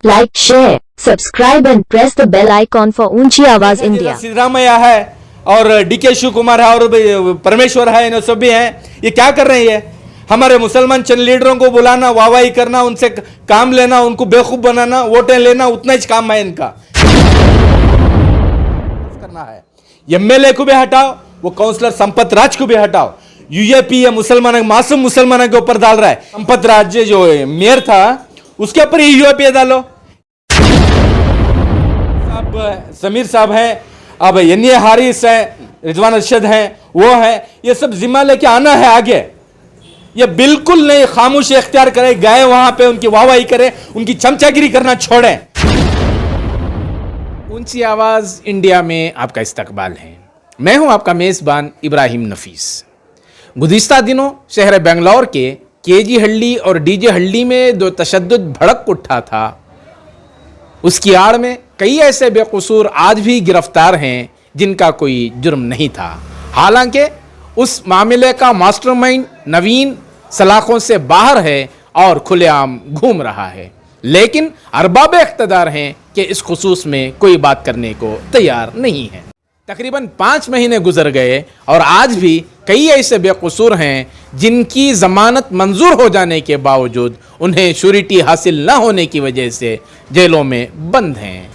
Like, share, subscribe and press the bell icon for ऊंची आवाज India. Siddaramaiah है और डीके शिव कुमार है और परमेश्वर है, इन सब भी हैं। ये क्या कर रहे हैं? हमारे मुसलमान चंद लीडरों को बुलाना, वाहवाही करना, उनसे काम लेना, उनको बेवकूफ बनाना, वोटें लेना, उतना ही काम है इनका। करना है एमएलए को भी हटाओ, वो काउंसलर संपत राज को भी हटाओ। यूएपी या मुसलमान मासूम मुसलमानों के ऊपर डाल रहा है। संपत राज जो मेयर था उसके ऊपर ही यूएपी डालो। समीर साहब हैं, अब एनए हारिस है, रिजवान अरशद हैं, वो है, ये सब जिम्मा लेके आना है आगे। ये बिल्कुल नहीं खामोशी इख्तियार करे, गए वहां पे उनकी वाहवाही करें, उनकी चमचागिरी करना छोड़ें। ऊंची आवाज इंडिया में आपका इस्तकबाल है। मैं हूं आपका मेजबान इब्राहिम नफीस। गुज़िश्ता दिनों शहर बेंगलोर के केजी हल्ली और डीजे हल्ली में जो तशद्दुद भड़क उठा था, उसकी आड़ में कई ऐसे बेकसूर आज भी गिरफ्तार हैं जिनका कोई जुर्म नहीं था। हालांकि उस मामले का मास्टरमाइंड नवीन सलाखों से बाहर है और खुलेआम घूम रहा है, लेकिन अरबाब इख्तिदार हैं कि इस खुसूस में कोई बात करने को तैयार नहीं है। तकरीबन 5 महीने गुजर गए और आज भी कई ऐसे बेकसूर हैं जिनकी ज़मानत मंजूर हो जाने के बावजूद उन्हें श्योरिटी हासिल न होने की वजह से जेलों में बंद हैं।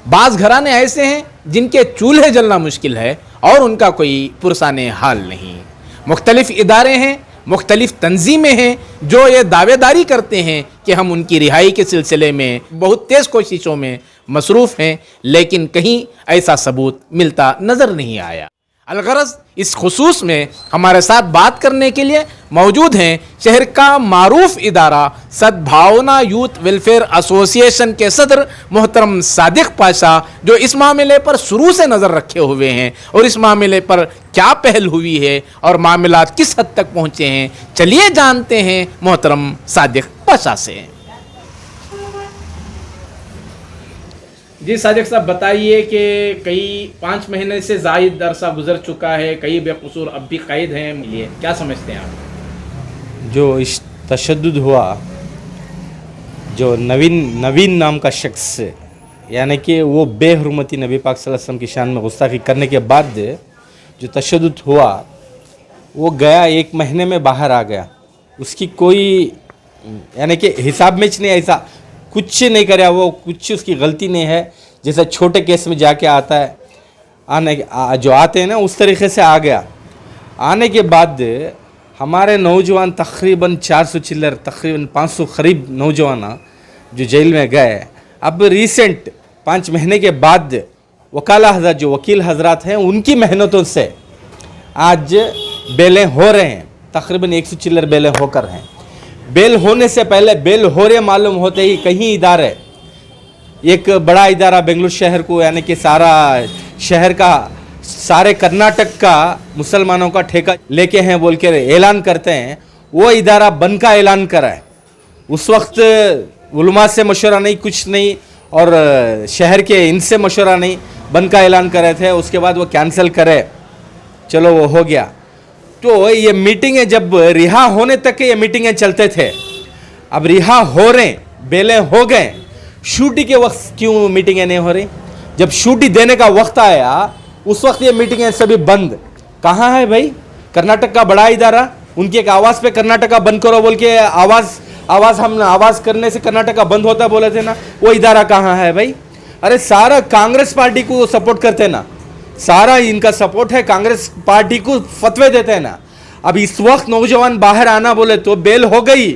बाज़ घराने ऐसे हैं जिनके चूल्हे जलना मुश्किल है और उनका कोई पुरसाने हाल नहीं। मुख्तलिफ इदारे हैं, मुख्तलिफ तंजीमें हैं जो ये दावेदारी करते हैं कि हम उनकी रिहाई के सिलसिले में बहुत तेज़ कोशिशों में मसरूफ़ हैं, लेकिन कहीं ऐसा सबूत मिलता नज़र नहीं आया। अलगरज इस खुसूस में हमारे साथ बात करने के लिए मौजूद हैं शहर का मारूफ इदारा सद्भावना यूथ वेलफेयर एसोसिएशन के सदर मोहतरम सादिक पाशा, जो इस मामले पर शुरू से नज़र रखे हुए हैं और इस मामले पर क्या पहल हुई है और मामलात किस हद तक पहुँचे हैं। चलिए जानते हैं मोहतरम सादिक पाशा से। जी सादिक साहब, बताइए कि कई 5 महीने से ज़ायद अरसा गुजर चुका है, कई बेकसूर अब भी कैद हैं, ये क्या समझते हैं आप? जो इस तशद्दुद हुआ, जो नवीन नाम का शख्स, यानी कि वो बेहुरमती नबी पाक सल्लल्लाहु अलैहि वसल्लम की शान में गुस्ताखी करने के बाद जो तशद्दुद हुआ, वो गया 1 महीने में बाहर आ गया। उसकी कोई यानी कि हिसाब में नहीं, ऐसा कुछ नहीं कराया, वो कुछ उसकी गलती नहीं है। जैसे छोटे केस में जाके आता है जो आते हैं ना, उस तरीके से आ गया। आने के बाद हमारे नौजवान तकरीबन 400 चिल्लर, तकरीबन 500 करीब नौजवान जो जेल में गए। अब रिसेंट 5 महीने के बाद वकाला हजरत, जो वकील हजरात हैं, उनकी मेहनतों से आज बेलें हो रहे हैं। तकरीबन 100 चिल्लर बेलें होकर हैं। बेल होने से पहले, बेल हो रहे मालूम होते ही कहीं इदारे, एक बड़ा इदारा बेंगलुरु शहर को, यानी कि सारा शहर का, सारे कर्नाटक का मुसलमानों का ठेका लेके हैं बोल के ऐलान करते हैं, वो इदारा बंद का ऐलान करा है। उस वक्त उलमा से मशवरा नहीं, कुछ नहीं, और शहर के इनसे मशवरा नहीं, बंद का ऐलान करे थे। उसके बाद वो कैंसिल करे, चलो वो हो गया। तो ये मीटिंगें जब रिहा होने तक ये मीटिंगें चलते थे, अब रिहा हो रहे, बेलें हो गए, शूटी के वक्त क्यों मीटिंगें नहीं हो रही? जब शूटी देने का वक्त आया उस वक्त ये मीटिंगें सभी बंद। कहाँ है भाई कर्नाटक का बड़ा इदारा? उनकी एक आवाज़ पे कर्नाटक का बंद करो बोल के आवाज़ करने से कर्नाटक का बंद होता बोले थे ना, वो इदारा कहाँ है भाई? अरे सारा कांग्रेस पार्टी को सपोर्ट करते ना, सारा इनका सपोर्ट है, कांग्रेस पार्टी को फतवे देते हैं ना। अब इस वक्त नौजवान बाहर आना बोले तो बेल हो गई,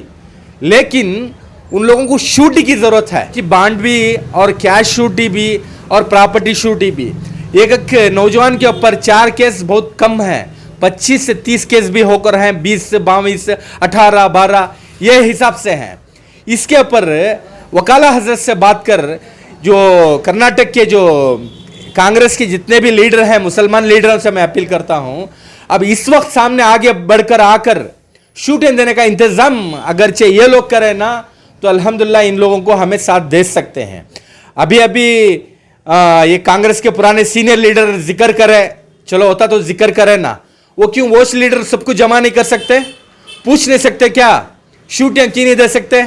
लेकिन उन लोगों को शूटी की ज़रूरत है कि बांड भी और कैश शूटी भी और प्रॉपर्टी शूटी भी। एक नौजवान के ऊपर 4 केस बहुत कम है, 25 से 30 केस भी होकर हैं, 20 से 22, 18, 12 ये हिसाब से हैं। इसके ऊपर वकाला हजरत से बात कर, जो कर्नाटक के जो कांग्रेस के जितने भी लीडर हैं, मुसलमान लीडरों से मैं अपील करता हूं, अब इस वक्त सामने आगे बढ़कर आकर शूटिंग देने का इंतजाम अगरचे ये लोग करें ना, तो अल्हम्दुलिल्लाह इन लोगों को हमें साथ दे सकते हैं। अभी ये कांग्रेस के पुराने सीनियर लीडर जिक्र करे, चलो होता तो जिक्र करे ना, वो क्यों वो लीडर सबको जमा नहीं कर सकते? पूछ नहीं सकते क्या? शूटिंग क्यों नहीं दे सकते?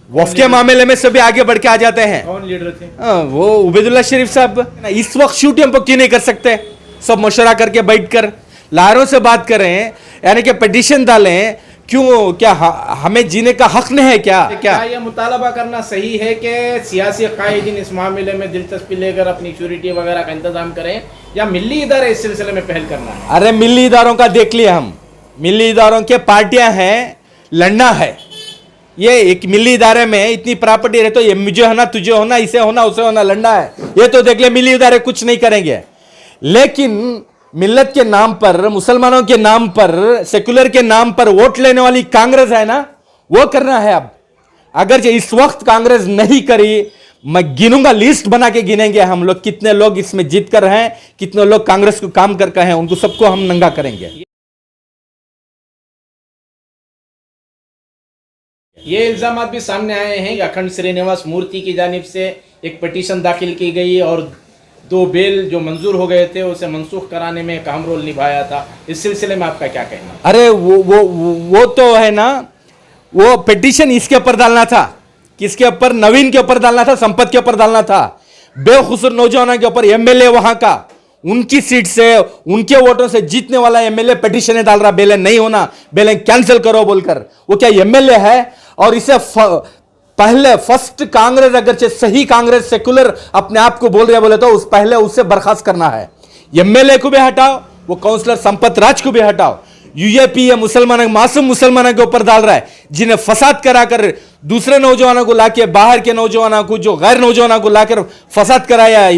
वफ के मामले में सभी आगे बढ़ के आ जाते हैं। कौन लीडर थे? वो उबैदुल्ला शरीफ साहब। इस वक्त शूट हम क्यों नहीं कर सकते? सब मशवरा करके बैठकर लाहौरों से बात करें, यानी कि पिटीशन डालें। क्यों, क्या हमें जीने का हक नहीं है क्या? क्या यह मुतालबा करना सही है कि सियासी कायदीन इस मामले में दिलचस्पी लेकर अपनी श्योरिटी वगैरह का इंतजाम करें, या मिली इदारे इस सिलसिले में पहल करना है? अरे मिली इदारों का देख लिया हम, मिली इदारों के पार्टियां हैं, लड़ना है। ये एक मिली इदारे में इतनी प्रॉपर्टी रहे तो ये मुझे होना, तुझे होना, इसे होना, उसे होना, लड़ना है। ये तो देख ले, मिली इदारे कुछ नहीं करेंगे। लेकिन मिल्लत के नाम पर, मुसलमानों के नाम पर, सेकुलर के नाम पर वोट लेने वाली कांग्रेस है ना, वो करना है अब। अगर इस वक्त कांग्रेस नहीं करी, मैं गिनूंगा, लिस्ट बना के गिनेंगे हम लोग कितने लोग इसमें जीत कर हैं, कितने लोग कांग्रेस को काम करके हैं, उनको सबको हम नंगा करेंगे। ये इल्जाम भी सामने आए हैं कि अखंड श्रीनिवास मूर्ति की जानिब से एक पिटीशन दाखिल की गई और 2 बेल जो मंजूर हो गए थे उसे मनसूख कराने में एक अहम रोल निभाया था। इस सिलसिले में आपका क्या कहना? अरे वो तो है ना, वो पिटीशन इसके ऊपर डालना था, किसके ऊपर? नवीन के ऊपर डालना था, संपत के ऊपर डालना था, बेखुसूर नौजवानों के ऊपर। एमएलए वहां का, उनकी सीट से, उनके वोटों से जीतने वाला एमएलए पिटीशन डाल रहा, बेलें नहीं होना, बेलें कैंसिल करो बोलकर। वो क्या एमएलए है? और इसे पहले फर्स्ट कांग्रेस, अगर सही कांग्रेस सेकुलर अपने आप को बोल रहे बोले तो उस पहले उससे बर्खास्त करना है। एमएलए को भी हटाओ, वो काउंसलर संपत राज को भी हटाओ। यूएपी या मुसलमानों, मासूम मुसलमानों के ऊपर डाल रहा है, जिन्हें फसाद कराकर दूसरे नौजवानों को लाके, बाहर के नौजवानों को, जो गैर नौजवानों को लाकर फसाद कराया।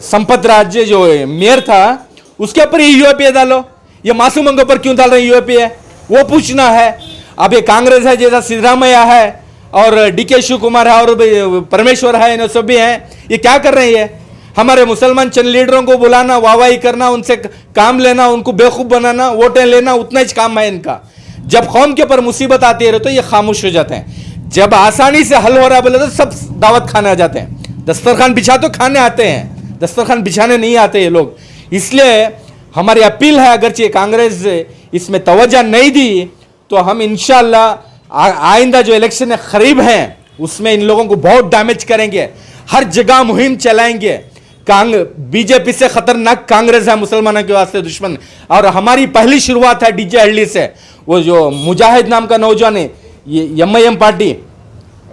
संपत राज जो मेयर था, उसके ऊपर ही यूएपी डालो। ये मासूमों के ऊपर क्यों डाल रहे हैं यूएपी है, वो पूछना है। अब ये कांग्रेस है, जैसा सिद्धरामैया है और डीके शिव कुमार है और परमेश्वर है, इन सब भी हैं, ये क्या कर रहे हैं? ये हमारे मुसलमान चंद लीडरों को बुलाना, वाहवाही करना, उनसे काम लेना, उनको बेवकूफ बनाना, वोटें लेना, उतना ही काम है इनका। जब कौम के ऊपर मुसीबत आती है तो ये खामोश हो जाते हैं। जब आसानी से हल हो रहा बोले तो सब दावत खाने आ जाते हैं। दस्तरखान बिछा तो खाने आते हैं, दस्तरखान बिछाने नहीं आते ये लोग। इसलिए हमारी अपील है, अगरचे कांग्रेस इसमें तवज्जो नहीं दी तो हम इंशाअल्लाह आइंदा जो इलेक्शन करीब हैं उसमें इन लोगों को बहुत डैमेज करेंगे, हर जगह मुहिम चलाएंगे। बीजेपी से खतरनाक कांग्रेस है मुसलमानों के वास्ते दुश्मन। और हमारी पहली शुरुआत है डीजे हल्ली से। वो जो मुजाहिद नाम का नौजवान है, ये एमआईएम पार्टी,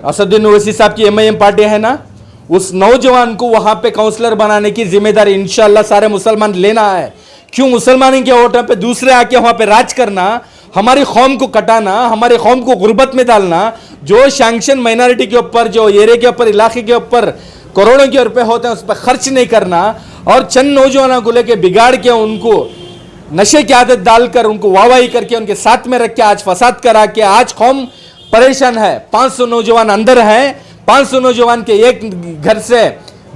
असदुद्दीन ओवैसी साहब की एमआईएम पार्टी है ना, उस नौजवान को वहां पे काउंसलर बनाने की जिम्मेदारी इंशाअल्लाह सारे मुसलमान लेना है। क्यों मुसलमान के वोटों पे दूसरे आके वहां पे राज करना, हमारी कौम को कटाना, हमारी कौम को गुर्बत में डालना, जो सैंक्शन माइनॉरिटी के ऊपर, जो एरिया के ऊपर, इलाके के ऊपर करोड़ों के रुपए होते हैं उस पर खर्च नहीं करना, और चंद नौजवानों को लेके बिगाड़ के उनको नशे की आदत डालकर उनको वाहवाही करके उनके साथ में रख के आज फसाद करा के आज कौम परेशान है। 500 नौजवान अंदर हैं, 500 नौजवान के एक घर से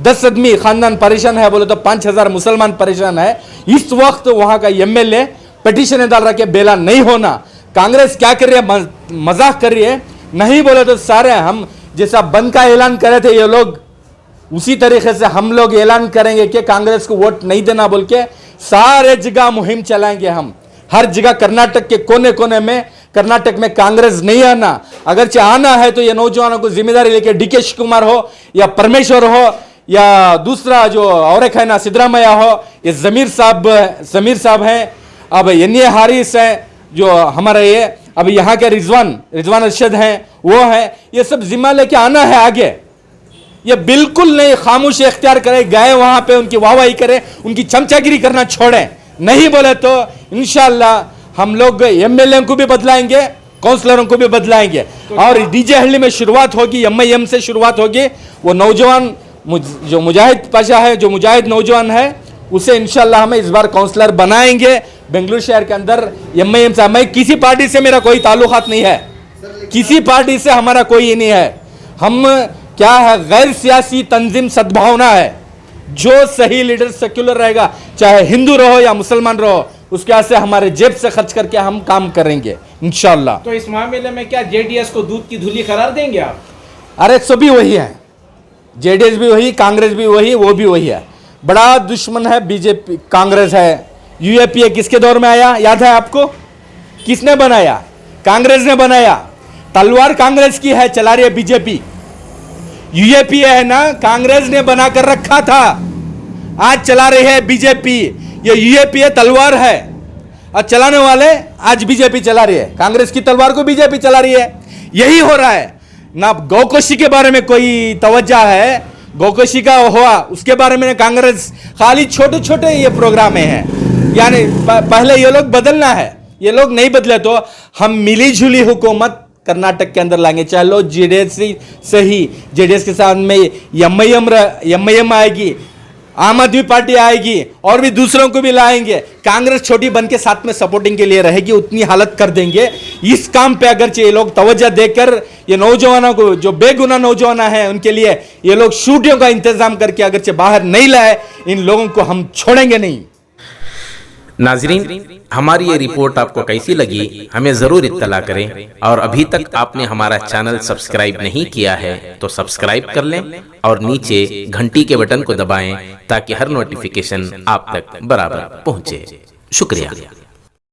10 आदमी खानदान परेशान है बोले तो 5000 मुसलमान परेशान है। इस वक्त वहां का एमएलए पिटीशन डाल रहा के बेला नहीं होना। कांग्रेस क्या कर रही है? मजाक कर रही है। नहीं बोले तो सारे हम जैसा बंद का ऐलान करे थे ये लोग, उसी तरीके से हम लोग ऐलान करेंगे कि कांग्रेस को वोट नहीं देना बोल के सारे जगह मुहिम चलाएंगे हम। हर जगह कर्नाटक के कोने कोने में, कर्नाटक में कांग्रेस नहीं आना, अगर आना है तो ये नौजवानों को जिम्मेदारी लेके डीके शिव कुमार हो या परमेश्वर हो या दूसरा जो और एक है ना सिद्धरामैया हो, ये जमीर साहब हैं, अब एनए हारिस है जो हमारा ये, अब यहाँ के रिजवान अरशद हैं, वो है, ये सब जिम्मा लेके आना है आगे। ये बिल्कुल नहीं खामोश इख्तियार करे, गए वहां पे उनकी वाहवाही करे, उनकी चमचागिरी करना छोड़े। नहीं बोले तो इंशाअल्लाह हम लोग एमएलए को भी बदलाएंगे, काउंसलरों को भी बदलाएंगे। और डीजे हल्ली में शुरुआत होगी, एमआईएम से शुरुआत होगी। वो नौजवान जो मुजाहिद पाशा है, जो मुजाहिद नौजवान है, उसे इंशाअल्लाह हम इस बार काउंसलर बनाएंगे बेंगलुरु शहर के अंदर एमआईएम से। मैं किसी पार्टी से मेरा कोई ताल्लुकात नहीं है, किसी पार्टी से हमारा कोई नहीं है। हम क्या है, गैर सियासी तंजीम सद्भावना है। जो सही लीडर सेक्युलर रहेगा, चाहे हिंदू रहो या मुसलमान रहो, उसके वजह से हमारे जेब से खर्च करके हम काम करेंगे इंशाअल्लाह। तो इस मामले में क्या जेडीएस को दूध की धुली करार देंगे आप? अरे सभी वही है, जेडीएस भी वही, कांग्रेस भी वही, वो भी वही है। बड़ा दुश्मन है बीजेपी, कांग्रेस है। यूएपीए किसके दौर में आया, याद है आपको? किसने बनाया? कांग्रेस ने बनाया। तलवार कांग्रेस की है, चला रही है बीजेपी। यूएपीए है ना, कांग्रेस ने बनाकर रखा था, आज चला रही है बीजेपी। ये यूएपीए तलवार है और चलाने वाले आज बीजेपी चला रही है, कांग्रेस की तलवार को बीजेपी चला रही है। यही हो रहा है ना। गौकोशी के बारे में कोई तवज्जो है, गौकोशी का हुआ उसके बारे में कांग्रेस खाली छोटे छोटे ये प्रोग्राम हैं। यानी पहले ये लोग बदलना है, ये लोग नहीं बदले तो हम मिली जुली हुकूमत कर्नाटक के अंदर लाएंगे। चाहे लो जेडीएस से ही, जेडीएस के साथ में एमआईएम आएगी, आम आदमी पार्टी आएगी और भी दूसरों को भी लाएंगे। कांग्रेस छोटी बन के साथ में सपोर्टिंग के लिए रहेगी, उतनी हालत कर देंगे। इस काम पे अगर ये लोग तवज्जो देकर ये नौजवानों को, जो बेगुनाह नौजवान हैं, उनके लिए ये लोग छुट्टियों का इंतजाम करके अगर ये बाहर नहीं लाए, इन लोगों को हम छोड़ेंगे नहीं। नाजरीन, हमारी ये रिपोर्ट आपको कैसी लगी हमें ज़रूर इत्तला करें, और अभी तक आपने हमारा चैनल सब्सक्राइब नहीं किया है तो सब्सक्राइब कर लें और नीचे घंटी के बटन को दबाएं ताकि हर नोटिफिकेशन आप तक बराबर पहुंचे। शुक्रिया।